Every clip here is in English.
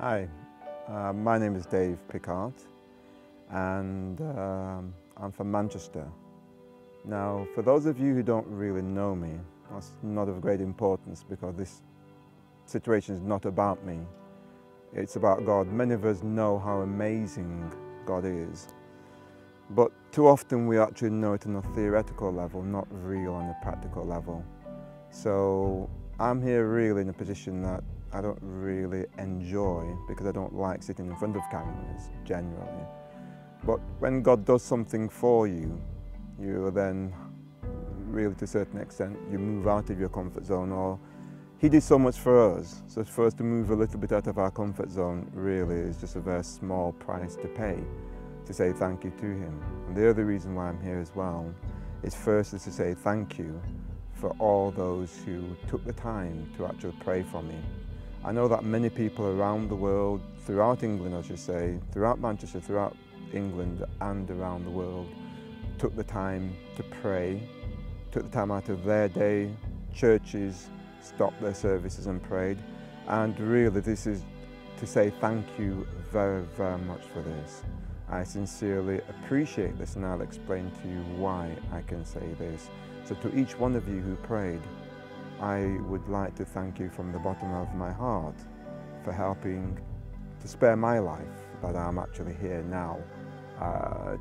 Hi, my name is Dave Picart and I'm from Manchester. Now, for those of you who don't really know me, that's not of great importance because this situation is not about me. It's about God. Many of us know how amazing God is, but too often we actually know it on a theoretical level, not real on a practical level. So I'm here really in a position that I don't really enjoy because I don't like sitting in front of cameras generally. But when God does something for you, you then really, to a certain extent, you move out of your comfort zone. Or He did so much for us, so for us to move a little bit out of our comfort zone really is just a very small price to pay to say thank you to Him. And the other reason why I'm here as well is firstly to say thank you for all those who took the time to actually pray for me. I know that many people around the world, throughout England I should say, throughout Manchester, throughout England and around the world, took the time to pray, took the time out of their day. Churches stopped their services and prayed. And really this is to say thank you very, very much for this. I sincerely appreciate this, and I'll explain to you why I can say this. So to each one of you who prayed, I would like to thank you from the bottom of my heart for helping to spare my life, that I'm actually here now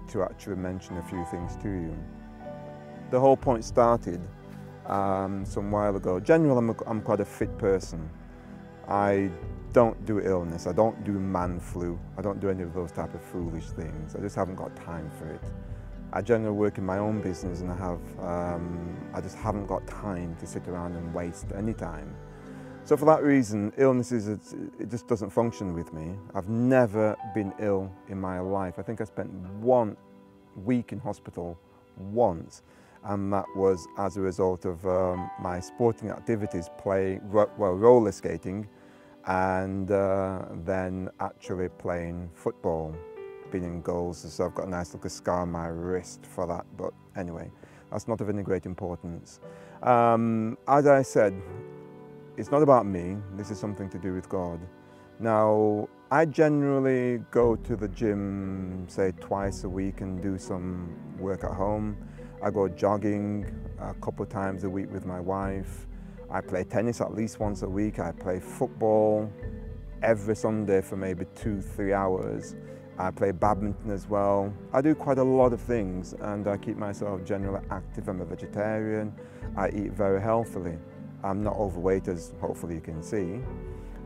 to actually mention a few things to you. The whole point started some while ago. Generally, I'm quite a fit person. I don't do illness, I don't do man flu, I don't do any of those type of foolish things. I just haven't got time for it. I generally work in my own business and I just haven't got time to sit around and waste any time. So for that reason, illnesses, it just doesn't function with me. I've never been ill in my life. I think I spent 1 week in hospital once, and that was as a result of my sporting activities, roller skating, and then actually playing football. Been in goals, so I've got a nice little scar on my wrist for that, but anyway, that's not of any great importance. As I said, it's not about me, this is something to do with God. Now, I generally go to the gym, say twice a week, and do some work at home. I go jogging a couple of times a week with my wife. I play tennis at least once a week. I play football every Sunday for maybe 2-3 hours. I play badminton as well. I do quite a lot of things, and I keep myself generally active. I'm a vegetarian. I eat very healthily. I'm not overweight, as hopefully you can see.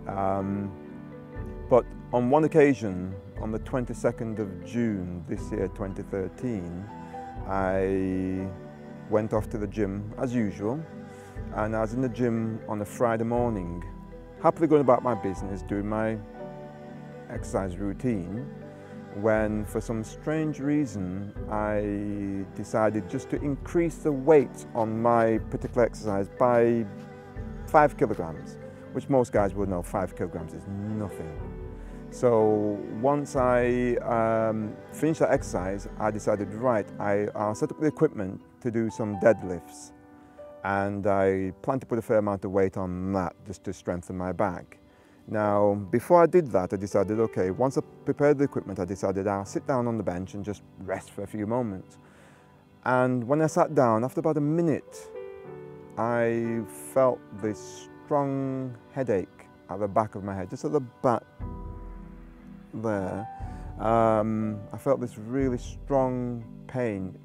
But on one occasion, on the 22nd of June this year, 2013, I went off to the gym as usual, and I was in the gym on a Friday morning, happily going about my business, doing my exercise routine, when for some strange reason I decided just to increase the weight on my particular exercise by 5 kilograms, which most guys will know 5 kilograms is nothing. So once I finished that exercise, I decided, right, I'll set up the equipment to do some deadlifts, and I plan to put a fair amount of weight on that just to strengthen my back. Now, before I did that, I decided, okay, once I prepared the equipment, I decided I'll sit down on the bench and just rest for a few moments. And when I sat down, after about a minute, I felt this strong headache at the back of my head, just at the back there. I felt this really strong pain.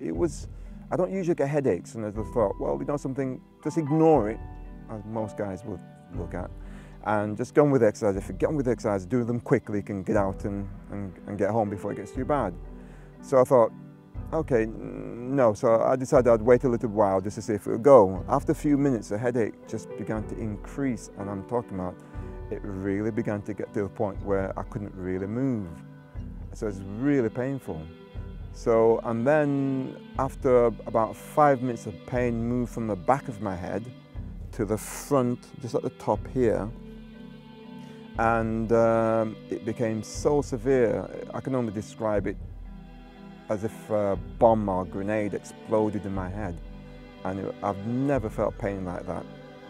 I don't usually get headaches, and I just thought, well, you know something, just ignore it, as most guys would look at, and just go on with the exercise. If you get on with the exercise, do them quickly, you can get out and get home before it gets too bad. So I thought, okay, no. So I decided I'd wait a little while just to see if it would go. After a few minutes, the headache just began to increase, and I'm talking about, it really began to get to the point where I couldn't really move. So it's really painful. So, and then after about 5 minutes of pain moved from the back of my head to the front, just at the top here, and it became so severe, I can only describe it as if a bomb or grenade exploded in my head. And I've never felt pain like that.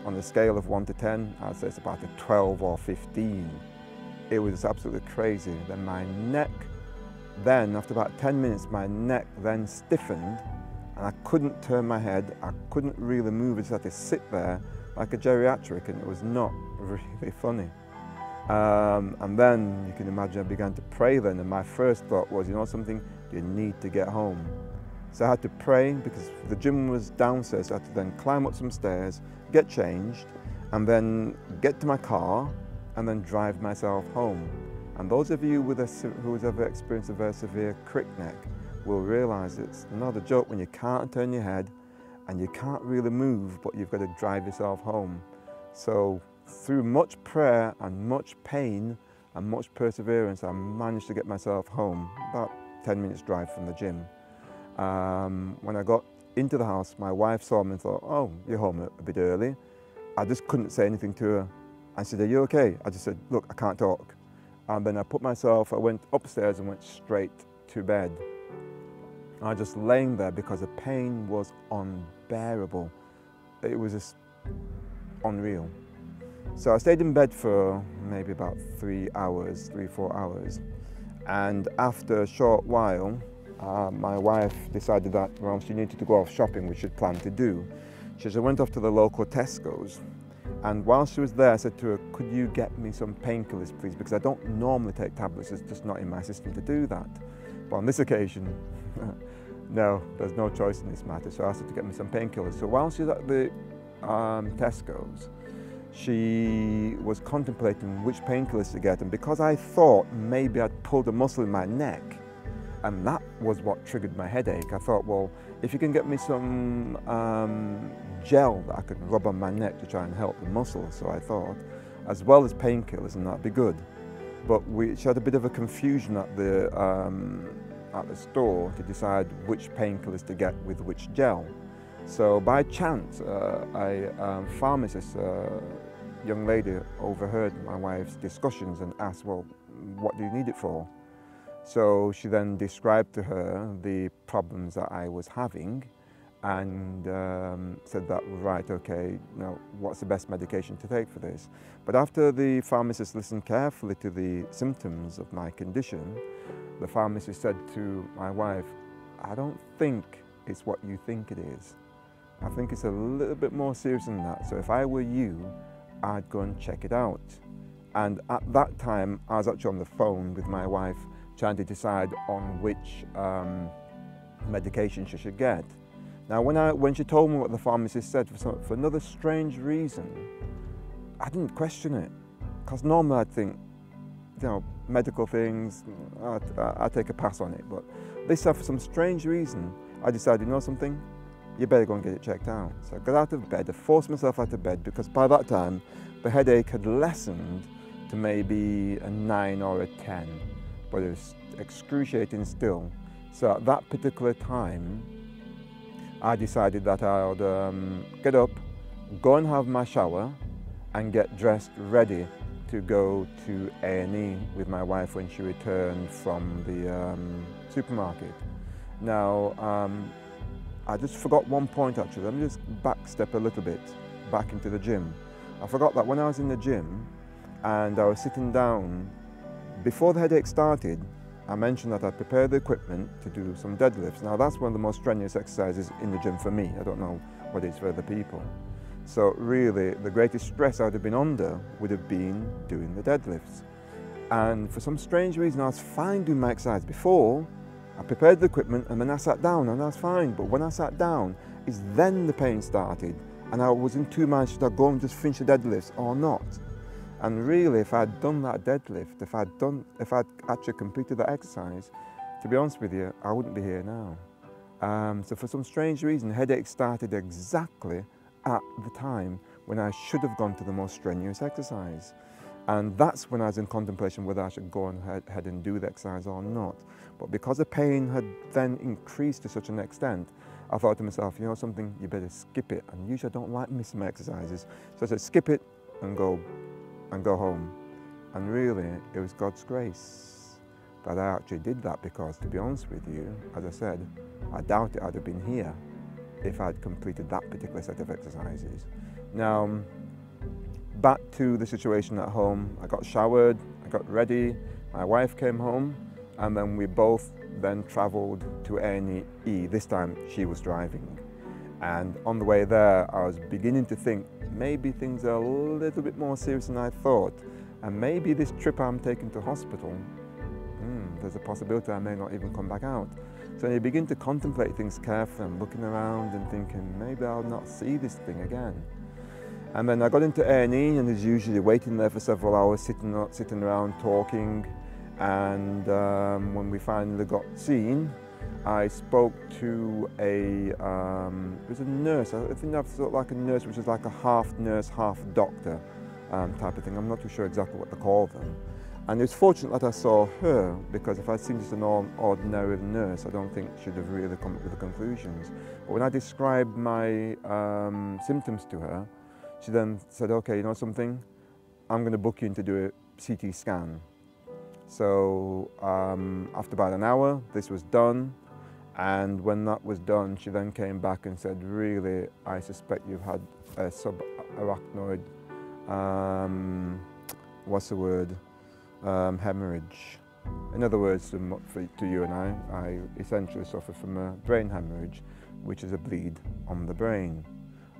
On a scale of 1 to 10, I'd say it's about a 12 or 15. it was absolutely crazy. Then my neck, then after about 10 minutes, my neck then stiffened and I couldn't turn my head. I couldn't really move. I just had to sit there like a geriatric, and it was not really funny. And then you can imagine I began to pray then, and my first thought was, you know something, you need to get home. So I had to pray because the gym was downstairs. So I had to then climb up some stairs, get changed, and then get to my car and then drive myself home. And those of you who has ever experienced a very severe crick neck will realize it's not a joke when you can't turn your head and you can't really move, but you've got to drive yourself home. So through much prayer and much pain and much perseverance, I managed to get myself home, about 10 minutes drive from the gym. When I got into the house, my wife saw me and thought, oh, you're home a bit early. I just couldn't say anything to her. I said, are you okay? I just said, look, I can't talk. And then I went upstairs and went straight to bed. I was just laying there because the pain was unbearable. It was just unreal. So I stayed in bed for maybe about 3 hours, 3-4 hours. And after a short while, my wife decided that, well, she needed to go off shopping, which she'd planned to do. She went off to the local Tesco's. And while she was there, I said to her, could you get me some painkillers, please? Because I don't normally take tablets, it's just not in my system to do that. But on this occasion, no, there's no choice in this matter. So I asked her to get me some painkillers. So while she was at the Tesco's, she was contemplating which painkillers to get. And because I thought maybe I'd pulled a muscle in my neck, and that was what triggered my headache, I thought, well, if you can get me some gel that I could rub on my neck to try and help the muscle, so I thought, as well as painkillers, and that'd be good. But she had a bit of a confusion at the store to decide which painkillers to get with which gel. So by chance, a pharmacist, young lady, overheard my wife's discussions and asked, well, what do you need it for? So she then described to her the problems that I was having and said that, right, okay, now what's the best medication to take for this? But after the pharmacist listened carefully to the symptoms of my condition, the pharmacist said to my wife, I don't think it's what you think it is. I think it's a little bit more serious than that. So if I were you, I'd go and check it out. And at that time, I was actually on the phone with my wife trying to decide on which medication she should get. Now, when she told me what the pharmacist said, for another strange reason, I didn't question it. Because normally I'd think, you know, medical things, I'd take a pass on it. But this time, for some strange reason, I decided, you know something? You better go and get it checked out. So I got out of bed, I forced myself out of bed because by that time, the headache had lessened to maybe a 9 or a 10, but it was excruciating still. So at that particular time, I decided that I would get up, go and have my shower, and get dressed ready to go to A&E with my wife when she returned from the supermarket. Now, I just forgot one point actually. Let me just backstep a little bit back into the gym. I forgot that when I was in the gym and I was sitting down, before the headache started, I mentioned that I prepared the equipment to do some deadlifts. Now that's one of the most strenuous exercises in the gym for me. I don't know what it is for other people. So really, the greatest stress I would have been under would have been doing the deadlifts. And for some strange reason, I was fine doing my exercise before. I prepared the equipment and then I sat down and I was fine. But when I sat down, it's then the pain started. And I was in two minds, should I go and just finish the deadlifts or not? And really, if I'd done that deadlift, if I'd actually completed that exercise, to be honest with you, I wouldn't be here now. So for some strange reason, headache started exactly at the time when I should have gone to the most strenuous exercise. And that's when I was in contemplation whether I should go ahead and do the exercise or not. But because the pain had then increased to such an extent, I thought to myself, you know something, you better skip it. And usually I don't like missing my exercises. So I said, skip it and go home. And really, it was God's grace that I actually did that, because to be honest with you, as I said, I doubt I'd have been here if I'd completed that particular set of exercises. Now, back to the situation at home, I got showered, I got ready, my wife came home, and then we both then travelled to A&E. This time she was driving. And on the way there, I was beginning to think, maybe things are a little bit more serious than I thought. And maybe this trip I'm taking to hospital, there's a possibility I may not even come back out. So you begin to contemplate things carefully and looking around and thinking, maybe I'll not see this thing again. And then I got into A&E and was usually waiting there for several hours, sitting around talking. And when we finally got seen, I spoke to it was a nurse. I think that's sort of like a nurse, which is like a half nurse, half doctor type of thing. I'm not too sure exactly what to call them. And it was fortunate that I saw her, because if I'd seen just an ordinary nurse, I don't think she'd have really come up with the conclusions. But when I described my symptoms to her, she then said, okay, you know something? I'm going to book you in to do a CT scan. So after about an hour, this was done. And when that was done, she then came back and said, really, I suspect you've had a subarachnoid, what's the word, hemorrhage. In other words, to you and I essentially suffer from a brain hemorrhage, which is a bleed on the brain.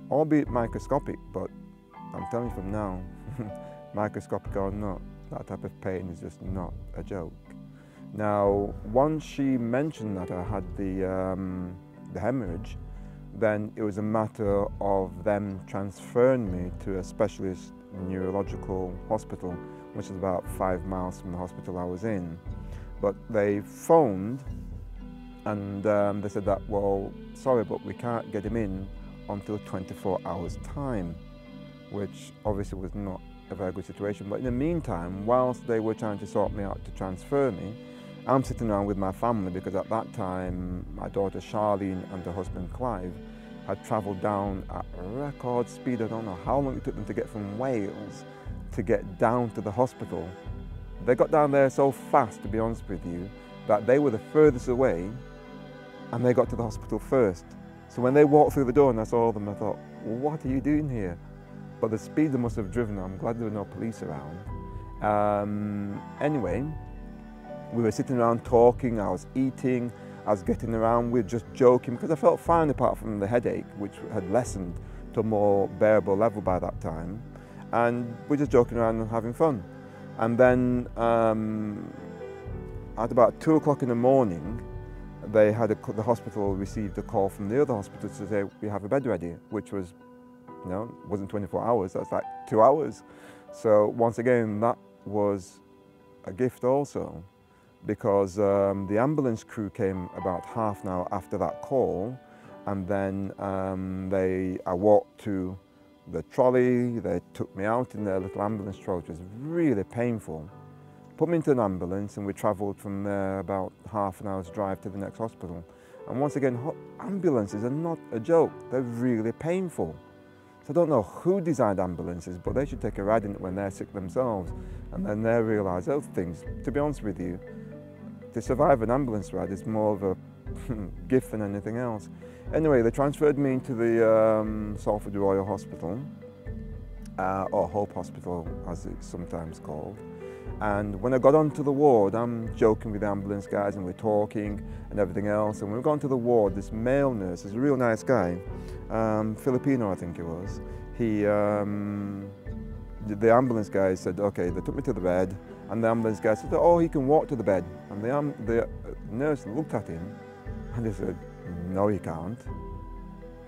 Albeit microscopic, but I'm telling you from now, microscopic or not, that type of pain is just not a joke. Now, once she mentioned that I had the hemorrhage, then it was a matter of them transferring me to a specialist neurological hospital, which is about 5 miles from the hospital I was in. But they phoned and they said that, well, sorry, but we can't get him in until 24 hours time, which obviously was not a very good situation. But in the meantime, whilst they were trying to sort me out to transfer me, I'm sitting around with my family, because at that time my daughter Charlene and her husband Clive had travelled down at record speed. I don't know how long it took them to get from Wales to get down to the hospital. They got down there so fast, to be honest with you, that they were the furthest away and they got to the hospital first. So when they walked through the door and I saw them, I thought, what are you doing here? But the speed they must have driven, I'm glad there were no police around. Anyway, we were sitting around talking, I was eating, I was getting around, we were just joking, because I felt fine apart from the headache, which had lessened to a more bearable level by that time. And we're just joking around and having fun. And then at about 2 o'clock in the morning, the hospital received a call from the other hospital to say, we have a bed ready, which was, you know, wasn't 24 hours, that's like 2 hours. So once again, that was a gift also, because the ambulance crew came about half an hour after that call, and then I walked to the trolley. They took me out in their little ambulance trolley, which was really painful. Put me into an ambulance, and we travelled from there about half an hour's drive to the next hospital. And once again, ambulances are not a joke, they're really painful. So I don't know who designed ambulances, but they should take a ride in it when they're sick themselves, and then they realise those things. To be honest with you, to survive an ambulance ride is more of a gift than anything else. Anyway, they transferred me into the Salford Royal Hospital, or Hope Hospital as it's sometimes called. And when I got onto the ward, I'm joking with the ambulance guys and we're talking and everything else. And when we got onto the ward, this male nurse, is a real nice guy, Filipino I think he was. The ambulance guy said, okay, they took me to the bed, and the ambulance guy said, oh, he can walk to the bed. And the nurse looked at him and he said, no, he can't.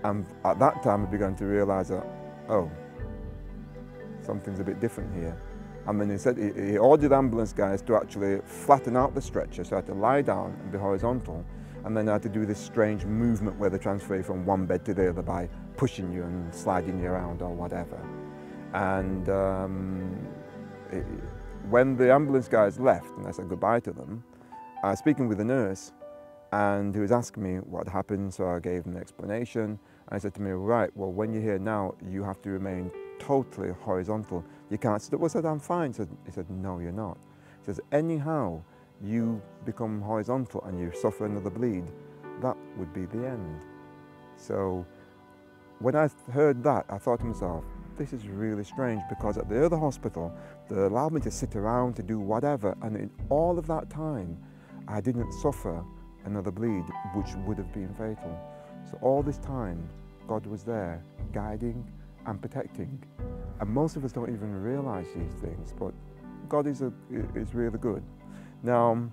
And at that time I began to realise that, oh, something's a bit different here. And then he said, he ordered ambulance guys to actually flatten out the stretcher, so I had to lie down and be horizontal, and then I had to do this strange movement where they transfer you from one bed to the other by pushing you and sliding you around or whatever. And when the ambulance guys left and I said goodbye to them, I was speaking with the nurse, and he was asking me what happened, so I gave him the explanation. And I said to me, right, well, when you're here now, you have to remain totally horizontal. You can't sit up. Well, I said, I'm fine. He said, no, you're not. He says, anyhow, you become horizontal and you suffer another bleed, that would be the end. So when I heard that, I thought to myself, this is really strange, because at the other hospital, they allowed me to sit around to do whatever, and in all of that time, I didn't suffer another bleed, which would have been fatal. So all this time, God was there, guiding and protecting. And most of us don't even realize these things, but God is really good. Now,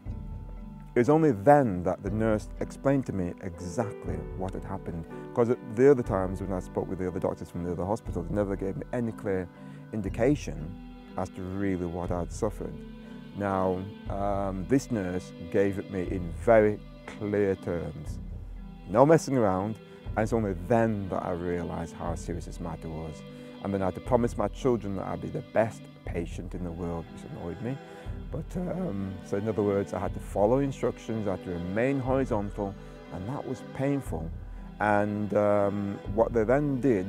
it was only then that the nurse explained to me exactly what had happened. Because the other times when I spoke with the other doctors from the other hospitals, they never gave me any clear indication as to really what I'd suffered. Now, this nurse gave it me in very clear terms. No messing around, and it's only then that I realised how serious this matter was. And then I had to promise my children that I'd be the best patient in the world, which annoyed me. But, so in other words, I had to follow instructions, I had to remain horizontal, and that was painful. And what they then did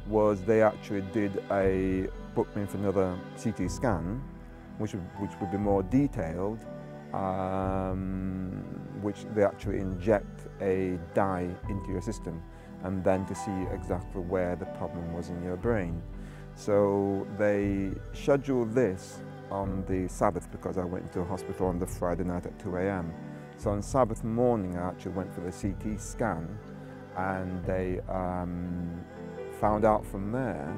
was they actually booked me for another CT scan, which would be more detailed, which they actually inject a dye into your system, and then to see exactly where the problem was in your brain. So they scheduled this on the Sabbath, because I went into a hospital on the Friday night at 2 a.m. So on Sabbath morning I actually went for the CT scan, and they found out from there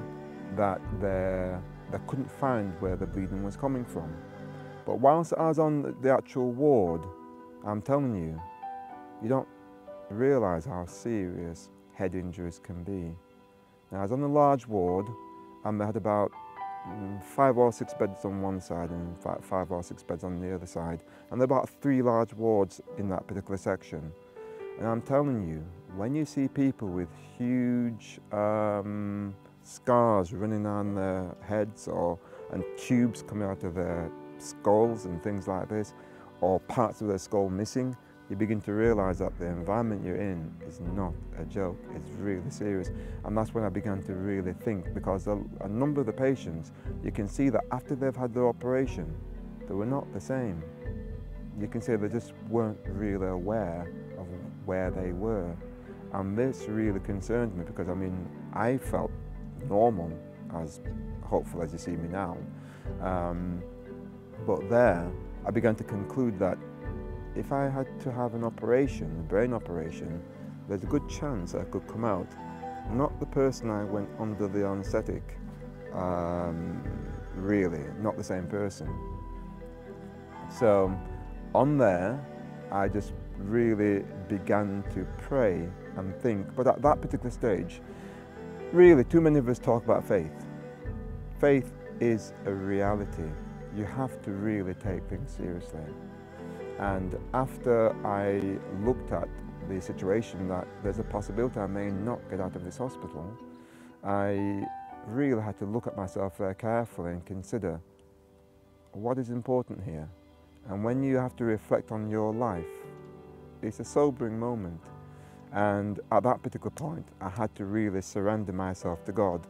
that they couldn't find where the bleeding was coming from. But whilst I was on the actual ward, I'm telling you, you don't realise how serious head injuries can be. Now, I was on a large ward, and they had about 5 or 6 beds on one side and 5 or 6 beds on the other side. And there are about 3 large wards in that particular section. And I'm telling you, when you see people with huge scars running on their heads, and tubes coming out of their skulls and things like this, or parts of their skull missing, you begin to realise that the environment you're in is not a joke, it's really serious. And that's when I began to really think, because a number of the patients, you can see that after they've had their operation, they were not the same. You can see they just weren't really aware of where they were. And this really concerned me, because I mean, I felt normal, as hopeful as you see me now. But there, I began to conclude that if I had to have an operation, a brain operation, there's a good chance I could come out not the person I went under the anaesthetic, really, not the same person. So on there, I just really began to pray and think. But at that particular stage, really, too many of us talk about faith. Faith is a reality. You have to really take things seriously. And after I looked at the situation that there's a possibility I may not get out of this hospital, I really had to look at myself very carefully and consider what is important here. And when you have to reflect on your life, it's a sobering moment. And at that particular point, I had to really surrender myself to God.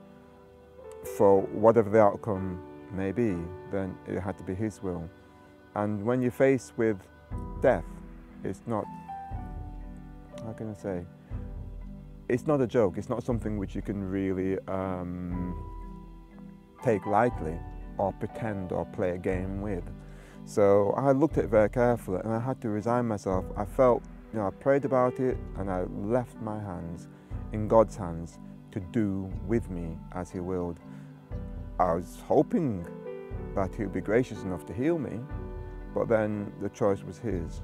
For whatever the outcome may be, then it had to be His will. And when you're faced with death, it's not, how can I say, it's not a joke, it's not something which you can really take lightly or pretend or play a game with. So I looked at it very carefully, and I had to resign myself. I felt, I prayed about it, and I left my hands in God's hands to do with me as He willed. I was hoping that He would be gracious enough to heal me, but then the choice was His.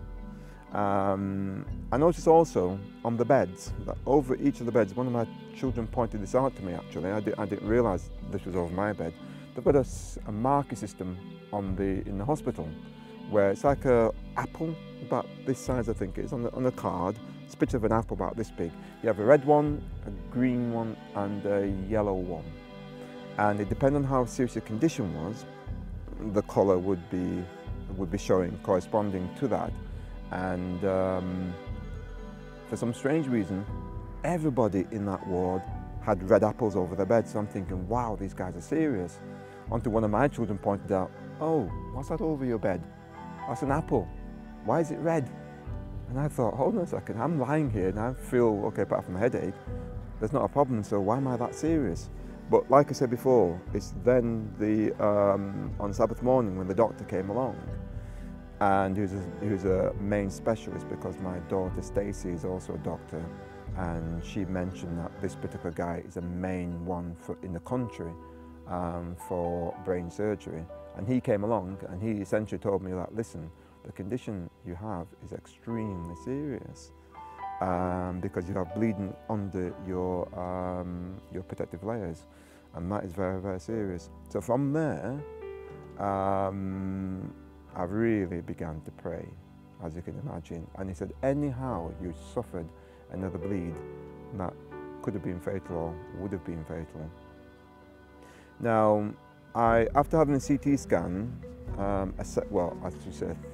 I noticed also on the beds, that over each of the beds, one of my children pointed this out to me actually, I didn't realise this was over my bed. They've got a marker system in the hospital, where it's like an apple, about this size I think it is, on a card. It's a picture of an apple about this big. You have a red one, a green one, and a yellow one. And it depended on how serious your condition was, the colour would be showing, corresponding to that. And for some strange reason, everybody in that ward had red apples over their bed. So I'm thinking, wow, these guys are serious. Until one of my children pointed out, oh, what's that over your bed? That's an apple. Why is it red? And I thought, hold on a second, I'm lying here and I feel okay apart from a headache. There's not a problem, so why am I that serious? But like I said before, it's then on Sabbath morning when the doctor came along, and he was a main specialist, because my daughter Stacey is also a doctor, and she mentioned that this particular guy is a main one in the country for brain surgery. And he came along and he essentially told me that, listen, the condition you have is extremely serious, because you have bleeding under your protective layers, and that is very, very serious. So from there, I really began to pray, as you can imagine. And he said, anyhow you suffered another bleed, that could have been fatal or would have been fatal. Now, after having a CT scan, a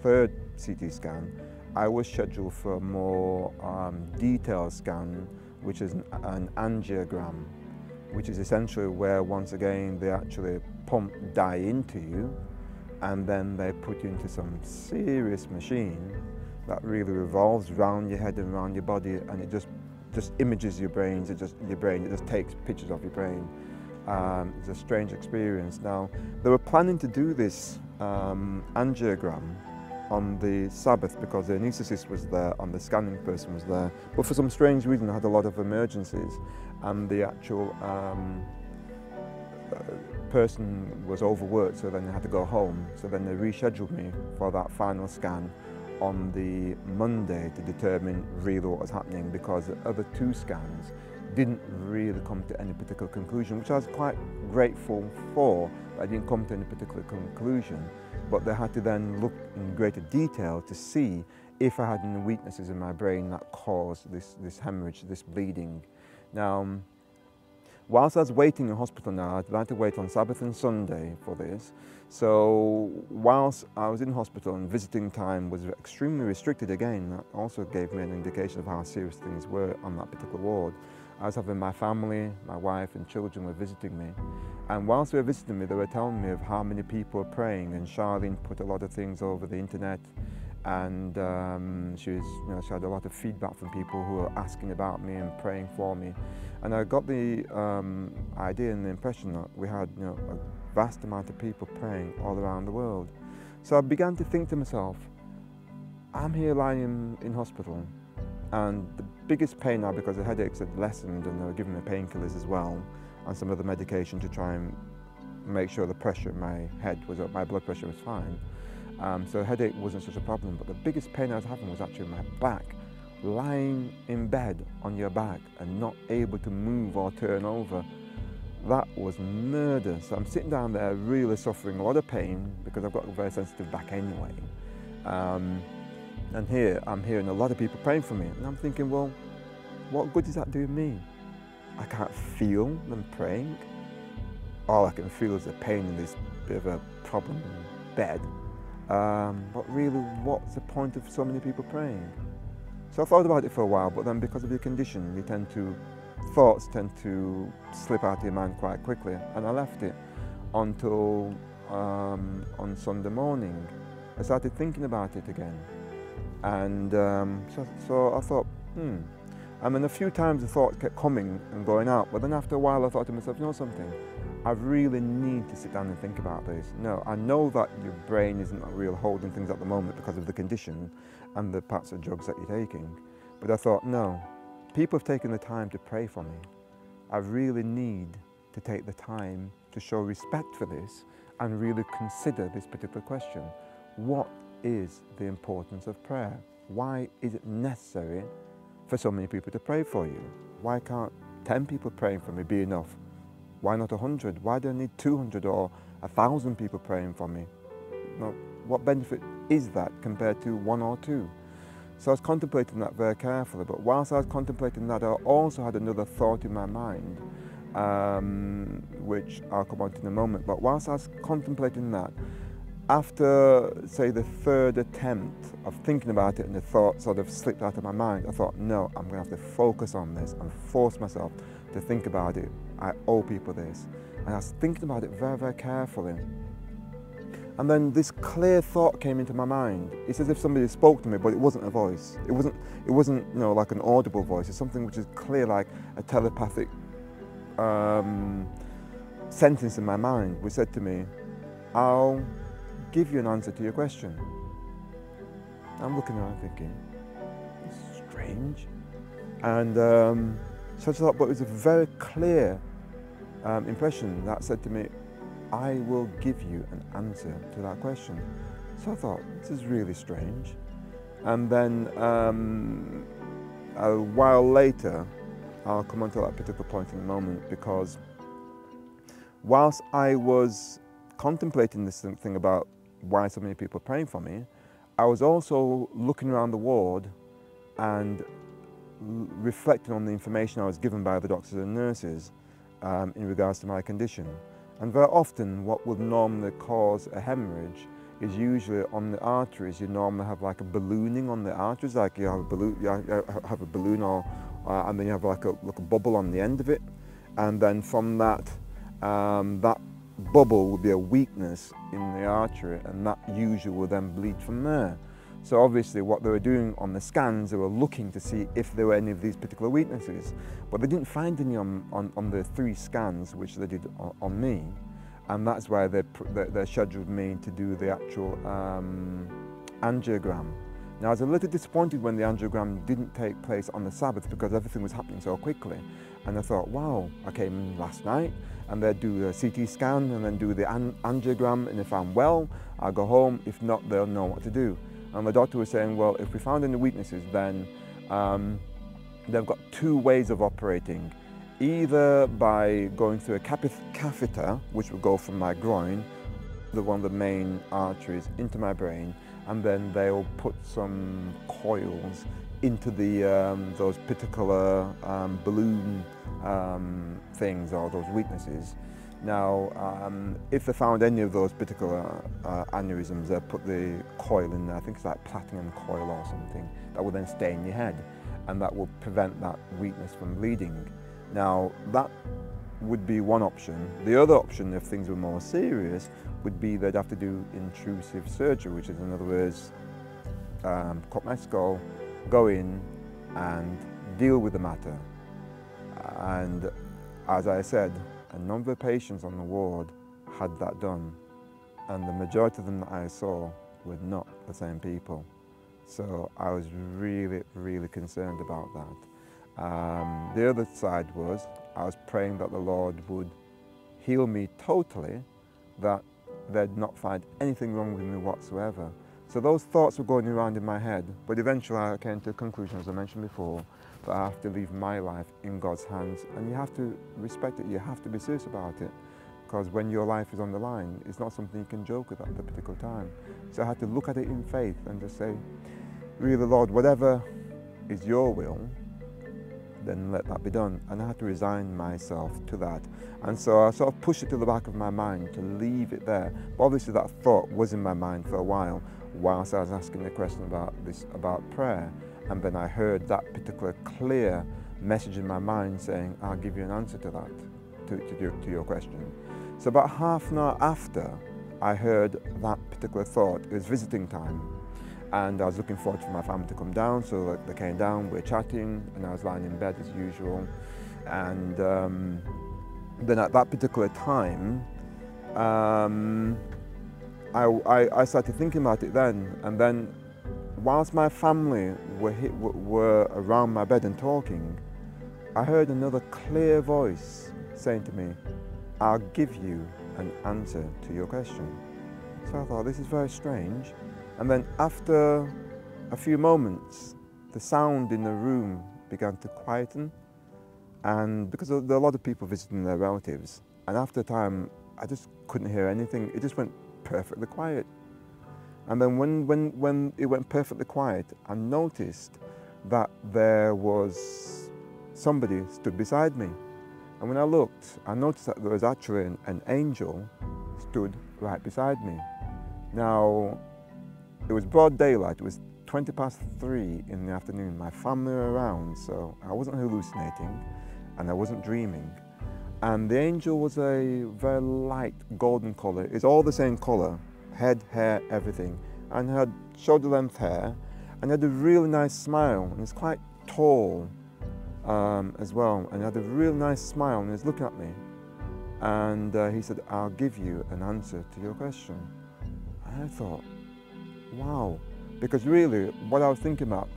third CT scan, I was scheduled for a more detailed scan, which is an angiogram, which is essentially where, once again, they actually pump dye into you, and then they put you into some serious machine that really revolves around your head and around your body, and it just images your brain. It just takes pictures of your brain. It's a strange experience. Now, they were planning to do this angiogram on the Sabbath because the anaesthetist was there and the scanning person was there, but for some strange reason I had a lot of emergencies, and the actual person was overworked, so then they had to go home. So then they rescheduled me for that final scan on the Monday to determine really what was happening, because the other two scans didn't really come to any particular conclusion, which I was quite grateful for. I didn't come to any particular conclusion, but they had to then look in greater detail to see if I had any weaknesses in my brain that caused this hemorrhage, this bleeding. Now, whilst I was waiting in hospital now, I had to wait on Sabbath and Sunday for this. So whilst I was in hospital and visiting time was extremely restricted again, that also gave me an indication of how serious things were on that particular ward. I was having my family, my wife and children were visiting me. And whilst they were visiting me, they were telling me of how many people were praying, and Charlene put a lot of things over the internet, and she had a lot of feedback from people who were asking about me and praying for me. And I got the idea and the impression that we had a vast amount of people praying all around the world. So I began to think to myself, I'm here lying in hospital, and the biggest pain now, because the headaches had lessened and they were giving me painkillers as well, and some other medication to try and make sure the pressure in my head was up, my blood pressure was fine. So headache wasn't such a problem, but the biggest pain I was having was actually my back. Lying in bed on your back and not able to move or turn over, that was murder. So I'm sitting down there really suffering a lot of pain, because I've got a very sensitive back anyway. And here I'm hearing a lot of people praying for me, and I'm thinking, well, what good does that do me? I can't feel them praying. All I can feel is the pain in this bit of a problem bed. But really, what's the point of so many people praying? So I thought about it for a while, but then because of your condition, thoughts tend to slip out of your mind quite quickly, and I left it until on Sunday morning. I started thinking about it again, and so I thought, I mean, a few times the thought kept coming and going out, but then after a while I thought to myself, you know something, I really need to sit down and think about this. No, I know that your brain isn't really holding things at the moment because of the condition and the parts of drugs that you're taking, but I thought, no, people have taken the time to pray for me. I really need to take the time to show respect for this and really consider this particular question. What is the importance of prayer? Why is it necessary for so many people to pray for you? Why can't 10 people praying for me be enough? Why not 100? Why do I need 200 or 1,000 people praying for me? No, what benefit is that compared to 1 or 2? So I was contemplating that very carefully, but whilst I was contemplating that, I also had another thought in my mind, which I'll come on to in a moment. But whilst I was contemplating that, after, say, the third attempt of thinking about it and the thought sort of slipped out of my mind, I thought, no, I'm going to have to focus on this and force myself to think about it. I owe people this. And I was thinking about it very, very carefully. And then this clear thought came into my mind. It's as if somebody spoke to me, but it wasn't a voice. It wasn't like an audible voice. It's something which is clear, like a telepathic sentence in my mind which said to me, I'll give you an answer to your question. I'm looking around thinking, it's strange. And so I thought, but it was a very clear impression that said to me, I will give you an answer to that question. So I thought, this is really strange. And then a while later, I'll come on to that particular point in a moment, because whilst I was contemplating this thing about why so many people are praying for me, I was also looking around the ward and reflecting on the information I was given by the doctors and nurses in regards to my condition. And very often what would normally cause a hemorrhage is usually on the arteries. You normally have like a ballooning on the arteries, like you have a balloon, and then you have like a bubble on the end of it, and then from that that bubble would be a weakness in the artery, and that usually will then bleed from there. So obviously what they were doing on the scans, they were looking to see if there were any of these particular weaknesses, but they didn't find any on the 3 scans which they did on me, and that's why they scheduled me to do the actual angiogram. Now I was a little disappointed when the angiogram didn't take place on the Sabbath, because everything was happening so quickly, and I thought, wow, I came in last night and they'd do a CT scan and then do the angiogram, and if I'm well, I'll go home. If not, they'll know what to do. And the doctor was saying, well, if we found any weaknesses, then they've got 2 ways of operating. Either by going through a catheter, which would go from my groin, one of the main arteries, into my brain, and then they'll put some coils into the those particular balloon things, or those weaknesses. Now, if they found any of those particular aneurysms, they put the coil in there. I think it's like platinum coil or something that will then stay in your head, and that will prevent that weakness from bleeding. Now, that would be one option. The other option, if things were more serious, would be they'd have to do intrusive surgery, which is, in other words, cut my skull, go in and deal with the matter. And as I said, a number of patients on the ward had that done, and the majority of them that I saw were not the same people. So I was really, really concerned about that. The other side was, I was praying that the Lord would heal me totally, that they'd not find anything wrong with me whatsoever. So those thoughts were going around in my head, but eventually I came to the conclusion, as I mentioned before, that I have to leave my life in God's hands, and you have to respect it. You have to be serious about it, because when your life is on the line, it's not something you can joke with at the particular time. So I had to look at it in faith and just say, really, Lord, whatever is your will, then let that be done. And I had to resign myself to that. And so I sort of pushed it to the back of my mind to leave it there. But obviously that thought was in my mind for a while, whilst I was asking the question about prayer. And then I heard that particular clear message in my mind saying, I'll give you an answer to that, to your question. So about half an hour after I heard that particular thought, it was visiting time, and I was looking forward for my family to come down. So they came down, we were chatting, and I was lying in bed as usual. And then at that particular time, I started thinking about it then, and then whilst my family were around my bed and talking, I heard another clear voice saying to me, I'll give you an answer to your question. So I thought, this is very strange. And then after a few moments, the sound in the room began to quieten, and because there were a lot of people visiting their relatives, and after a time, I just couldn't hear anything. It just went perfectly quiet. And then when it went perfectly quiet, I noticed that there was somebody stood beside me. And when I looked, I noticed that there was actually an angel stood right beside me. Now, it was broad daylight. It was 3:20 in the afternoon. My family were around, so I wasn't hallucinating and I wasn't dreaming. And the angel was a very light golden colour. It's all the same colour, head, hair, everything. And had shoulder-length hair, and had a really nice smile, and he's quite tall as well, and had a really nice smile, and he was looking at me. And he said, I'll give you an answer to your question. And I thought, wow, because really what I was thinking about,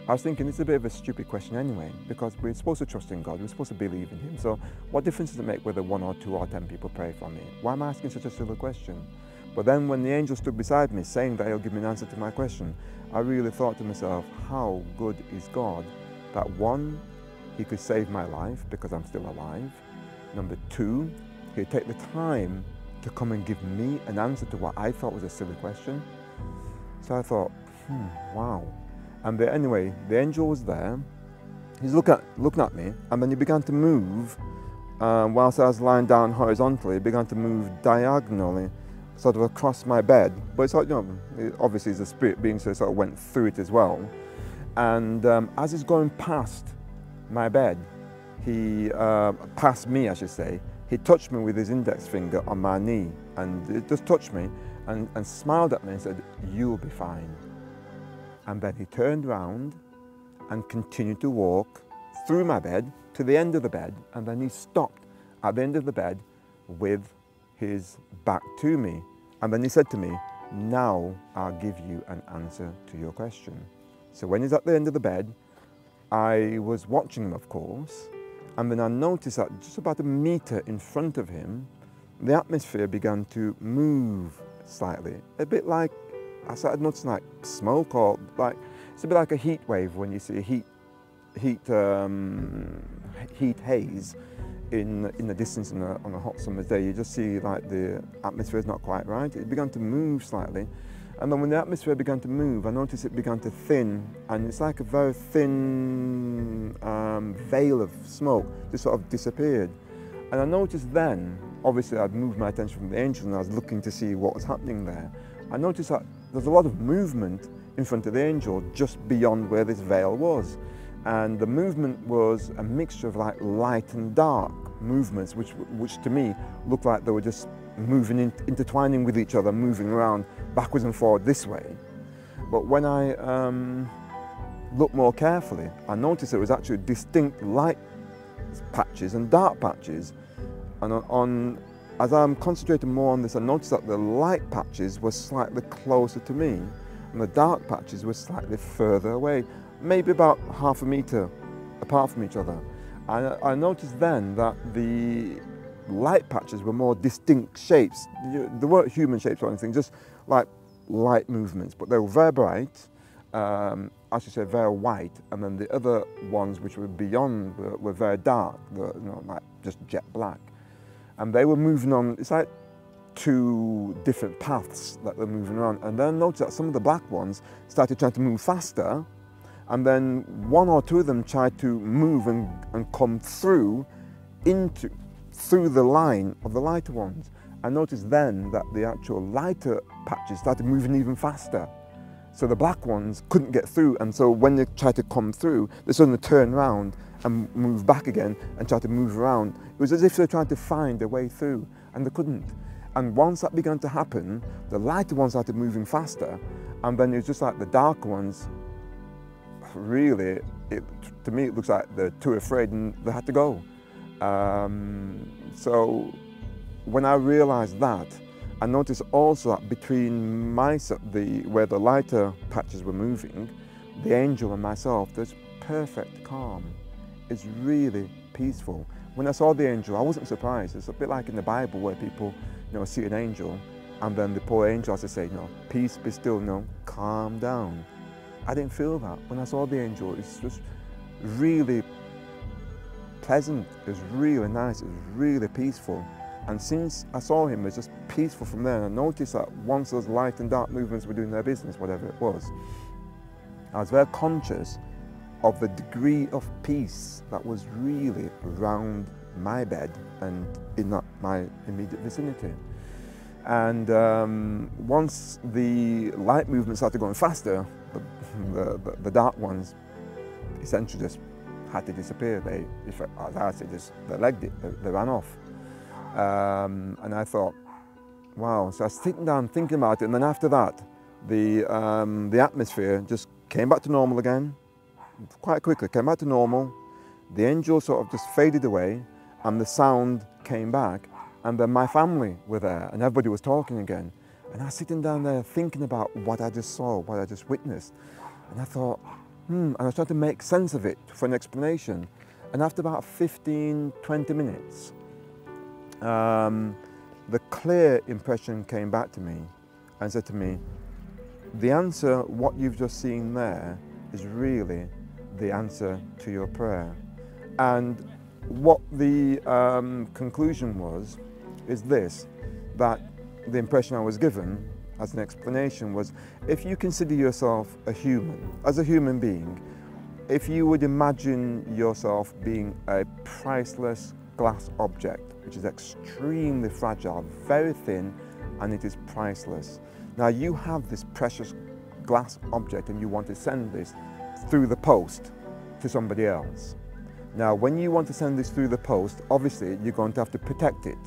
I was thinking it's a bit of a stupid question anyway, because we're supposed to trust in God, we're supposed to believe in Him. So what difference does it make whether 1 or 2 or 10 people pray for me? Why am I asking such a silly question? But then when the angel stood beside me saying that he'll give me an answer to my question, I really thought to myself, how good is God that 1, He could save my life because I'm still alive. Number 2, He'd take the time to come and give me an answer to what I thought was a silly question. So I thought, wow. And anyway, the angel was there. He's looking at me, and then he began to move. Whilst I was lying down horizontally, he began to move diagonally, sort of across my bed. But it's like, obviously he's a spirit being, so it sort of went through it as well. And as he's going past my bed, past me, I should say, he touched me with his index finger on my knee, and it just touched me and smiled at me and said, "You'll be fine." And then he turned round and continued to walk through my bed to the end of the bed, and then he stopped at the end of the bed with his back to me. And then he said to me, "Now I'll give you an answer to your question." So when he's at the end of the bed, I was watching him, of course, and then I noticed that just about 1 meter in front of him, the atmosphere began to move slightly, a bit like, I started noticing like smoke, or like, it's a bit like a heat wave when you see a heat haze in the distance on a hot summer's day. You just see like the atmosphere is not quite right. It began to move slightly. And then when the atmosphere began to move, I noticed it began to thin, and it's like a very thin veil of smoke just sort of disappeared. And I noticed then, obviously I'd moved my attention from the angel and I was looking to see what was happening there. I noticed that there's a lot of movement in front of the angel just beyond where this veil was. And the movement was a mixture of like light and dark movements, which to me looked like they were just moving, intertwining with each other, moving around backwards and forward this way. But when I looked more carefully, I noticed there was actually distinct light patches and dark patches. And as I'm concentrating more on this, I noticed that the light patches were slightly closer to me, and the dark patches were slightly further away, maybe about ½ a meter apart from each other. And I noticed then that the light patches were more distinct shapes. They weren't human shapes or anything, just like light movements, but they were very bright, I should say very white, and then the other ones which were beyond were very dark, like just jet black. And they were moving on, it's like 2 different paths that they're moving around. And then I noticed that some of the black ones started trying to move faster, and then 1 or 2 of them tried to move and come through the line of the lighter ones. I noticed then that the actual lighter patches started moving even faster. So the black ones couldn't get through, and so when they tried to come through, they suddenly turned around and moved back again and tried to move around. It was as if they were trying to find a way through, and they couldn't. And once that began to happen, the lighter ones started moving faster, and then it was just like the darker ones, really, to me it looks like they're too afraid and they had to go. So when I realized that, I noticed also that between where the lighter patches were moving, the angel and myself, there's perfect calm. It's really peaceful. When I saw the angel, I wasn't surprised. It's a bit like in the Bible where people, see an angel, and then the poor angel has to say, peace be still, calm down. I didn't feel that. When I saw the angel, it's just really pleasant. It was really nice. It was really peaceful. And since I saw him, it was just peaceful from there. And I noticed that once those light and dark movements were doing their business, whatever it was, I was very conscious of the degree of peace that was really around my bed and in my immediate vicinity. And once the light movements started going faster, the dark ones essentially just had to disappear. As I said, they legged it, they ran off. And I thought, wow. So I was sitting down thinking about it, and then after that, the atmosphere just came back to normal again, quite quickly, came back to normal. The angel sort of just faded away, and the sound came back, and then my family were there, and everybody was talking again. And I was sitting down there thinking about what I just saw, what I just witnessed. And I thought, and I was trying to make sense of it for an explanation. And after about 15, 20 minutes, the clear impression came back to me and said to me, the answer, what you've just seen there, is really the answer to your prayer. And what the conclusion was, is this, that the impression I was given as an explanation was, if you consider yourself a human, as a human being, if you would imagine yourself being a priceless glass object, which is extremely fragile, very thin, and it is priceless. Now you have this precious glass object and you want to send this through the post to somebody else. Now when you want to send this through the post, obviously you're going to have to protect it.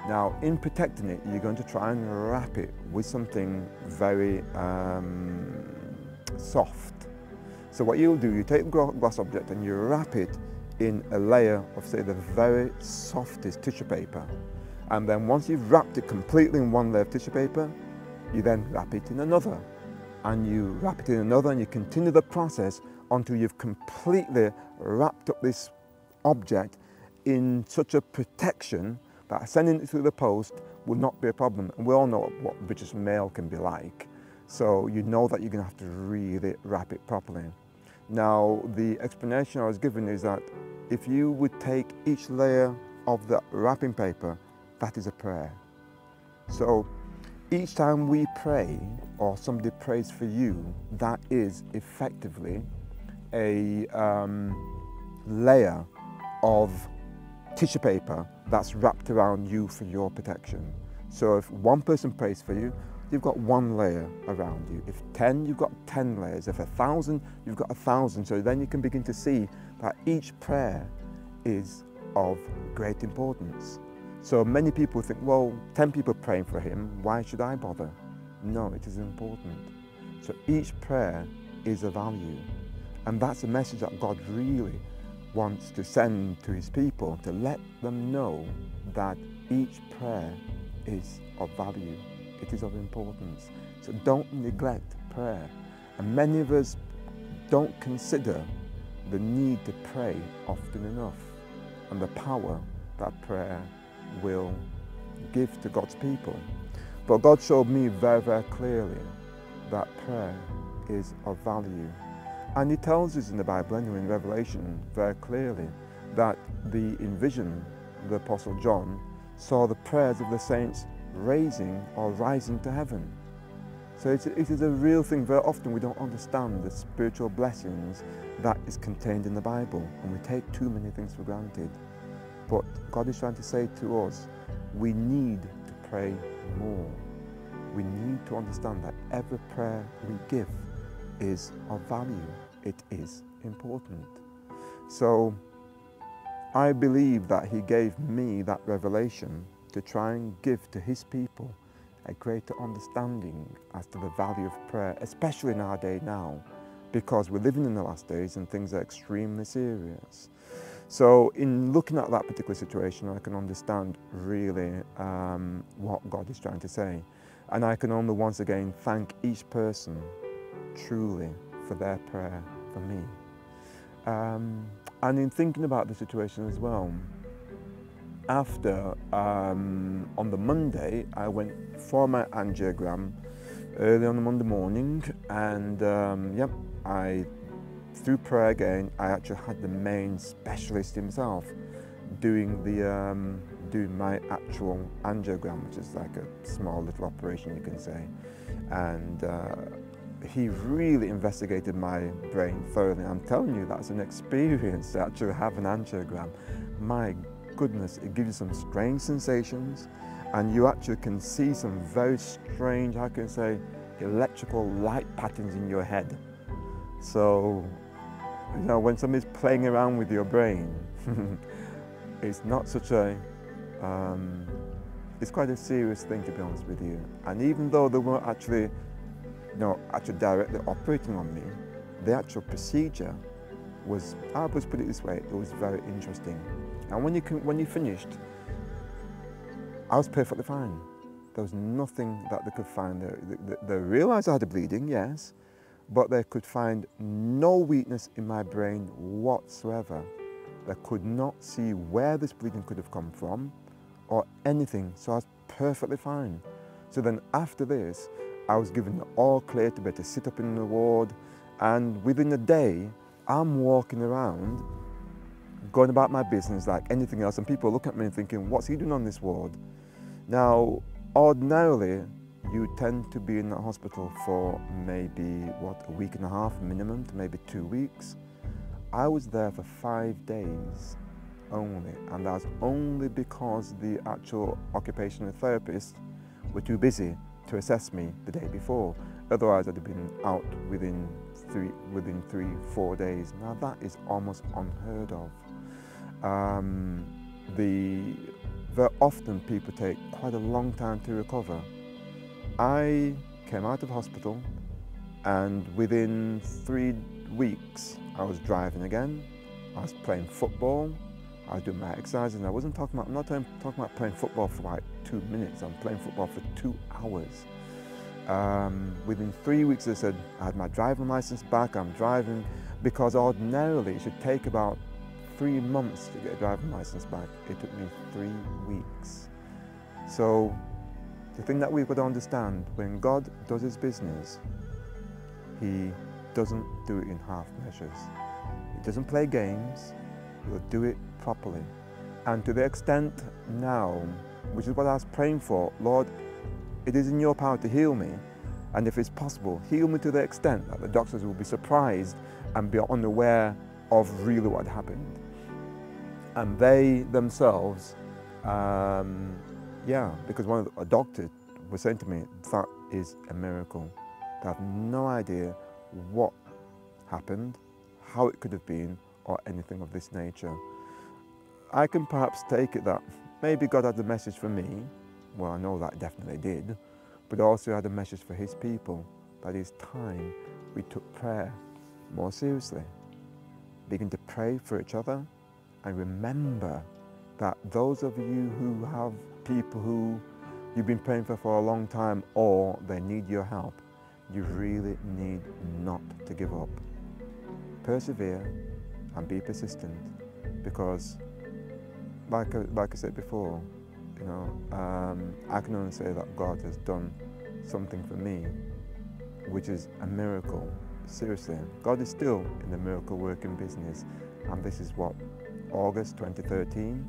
Now in protecting it, you're going to try and wrap it with something very soft. So what you'll do, you take the glass object and you wrap it in a layer of, say, the very softest tissue paper. And then once you've wrapped it completely in one layer of tissue paper, you then wrap it in another. And you wrap it in another, and you continue the process until you've completely wrapped up this object in such a protection that sending it through the post will not be a problem. And we all know what British mail can be like. So you know that you're going to have to really wrap it properly. Now, the explanation I was given is that if you would take each layer of the wrapping paper, that is a prayer. So each time we pray or somebody prays for you, that is effectively a layer of tissue paper that's wrapped around you for your protection. So if one person prays for you, you've got one layer around you. If 10, you've got 10 layers. If 1,000, you've got 1,000. So then you can begin to see that each prayer is of great importance. So many people think, well, 10 people praying for him, why should I bother? No, it is important. So each prayer is of value. And that's a message that God really wants to send to his people, to let them know that each prayer is of value. It is of importance. So don't neglect prayer. And many of us don't consider the need to pray often enough and the power that prayer will give to God's people. But God showed me very, very clearly that prayer is of value. And he tells us in the Bible, anyway, in Revelation, very clearly, that in vision, the Apostle John saw the prayers of the saints raising or rising to heaven. So it is a real thing. Very often we don't understand the spiritual blessings that is contained in the Bible, and we take too many things for granted. But God is trying to say to us, we need to pray more. We need to understand that every prayer we give is of value. It is important. So I believe that he gave me that revelation to try and give to his people a greater understanding as to the value of prayer, especially in our day now, because we're living in the last days and things are extremely serious. So in looking at that particular situation, I can understand really what God is trying to say. And I can only once again thank each person truly for their prayer for me. And in thinking about the situation as well, after, on the Monday, I went for my angiogram early on the Monday morning, and through prayer again, I actually had the main specialist himself doing my actual angiogram, which is like a small little operation, you can say. And he really investigated my brain thoroughly. I'm telling you, that's an experience to actually have an angiogram. My goodness, it gives you some strange sensations, and you actually can see some very strange, how can I say, electrical light patterns in your head. So, you know, when somebody's playing around with your brain, it's not such a, it's quite a serious thing, to be honest with you. And even though they weren't actually, actually directly operating on me, the actual procedure was, I'll just put it this way, it was very interesting. And when you finished, I was perfectly fine. There was nothing that they could find. They realised I had a bleeding, yes, but they could find no weakness in my brain whatsoever. They could not see where this bleeding could have come from or anything, so I was perfectly fine. So then after this, I was given the all clear to be able to sit up in the ward, and within a day, I'm walking around, going about my business like anything else, and people look at me and thinking, what's he doing on this ward? Now, ordinarily, you tend to be in the hospital for maybe, a week and a half minimum to maybe 2 weeks. I was there for 5 days only, and that's only because the actual occupational therapists were too busy to assess me the day before. Otherwise, I'd have been out within 3-4 days. Now that is almost unheard of. Very often people take quite a long time to recover. I came out of hospital, and within 3 weeks I was driving again. I was playing football. I was doing my exercises, and I'm not talking about playing football for like 2 minutes. I'm playing football for 2 hours. Within 3 weeks, I said I had my driving license back. I'm driving, because ordinarily it should take about 3 months to get a driving license back. It took me 3 weeks. So the thing that we've got to understand, when God does his business, he doesn't do it in half measures. He doesn't play games. He'll do it properly. And to the extent now, which is what I was praying for, Lord, it is in your power to heal me, and if it's possible, heal me to the extent that the doctors will be surprised and be unaware of really what happened. And they themselves, because a doctor was saying to me, that is a miracle. They have no idea what happened, how it could have been, or anything of this nature. I can perhaps take it that maybe God had a message for me. Well, I know that definitely did, but also had a message for his people, that it's time we took prayer more seriously. Begin to pray for each other, and remember that those of you who have people who you've been praying for a long time, or they need your help, you really need not to give up. Persevere and be persistent, because like I said before, I can only say that God has done something for me, which is a miracle. Seriously, God is still in the miracle working business, and this is what, August 2013.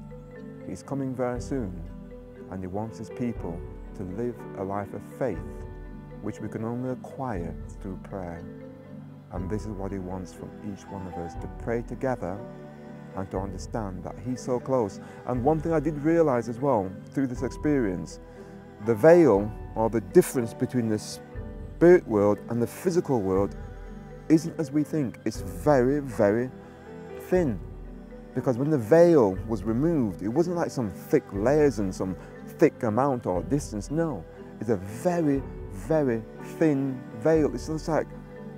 He's coming very soon, and he wants his people to live a life of faith, which we can only acquire through prayer. And this is what he wants from each one of us, to pray together and to understand that he's so close. And one thing I did realize as well through this experience, the veil, or the difference between the spirit world and the physical world, isn't as we think. It's very, very thin. Because when the veil was removed, it wasn't like some thick layers and some thick amount or distance. No, it's a very, very thin veil. It's just like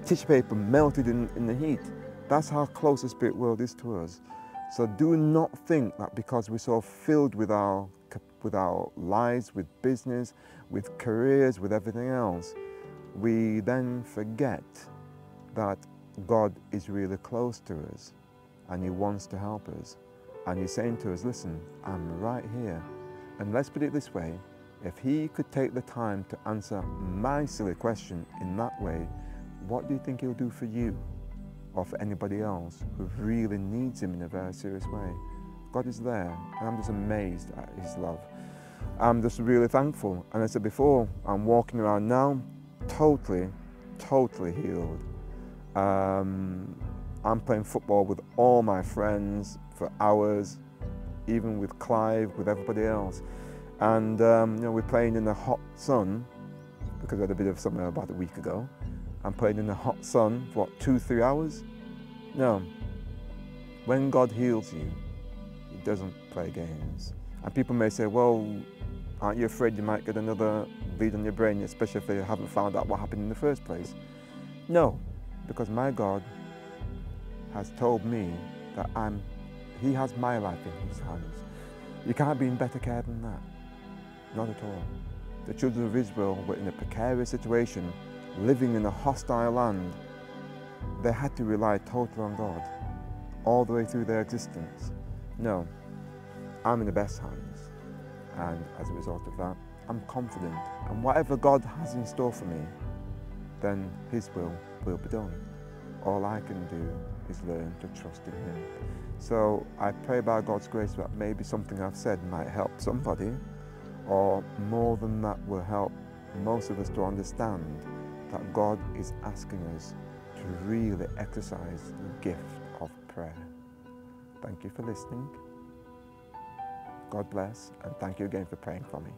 tissue paper melted in the heat. That's how close the spirit world is to us. So do not think that because we're so filled with our lives, with business, with careers, with everything else, we then forget that God is really close to us, and he wants to help us. And he's saying to us, listen, I'm right here. And let's put it this way, if he could take the time to answer my silly question in that way, what do you think he'll do for you or for anybody else who really needs him in a very serious way? God is there, and I'm just amazed at his love. I'm just really thankful. And as I said before, I'm walking around now totally, totally healed. I'm playing football with all my friends for hours, even with Clive, with everybody else. And we're playing in the hot sun, because we had a bit of summer about a week ago. I'm playing in the hot sun for what, 2-3 hours? No. When God heals you, he doesn't play games. And people may say, well, aren't you afraid you might get another bleed on your brain, especially if they haven't found out what happened in the first place? No, because my God has told me that He has my life in His hands. You can't be in better care than that. Not at all. The children of Israel were in a precarious situation, living in a hostile land. They had to rely totally on God all the way through their existence. No, I'm in the best hands, and as a result of that, I'm confident, and whatever God has in store for me, then His will be done. All I can do is learn to trust in Him. So I pray by God's grace that maybe something I've said might help somebody, or more than that will help most of us to understand that God is asking us to really exercise the gift of prayer. Thank you for listening. God bless, and thank you again for praying for me.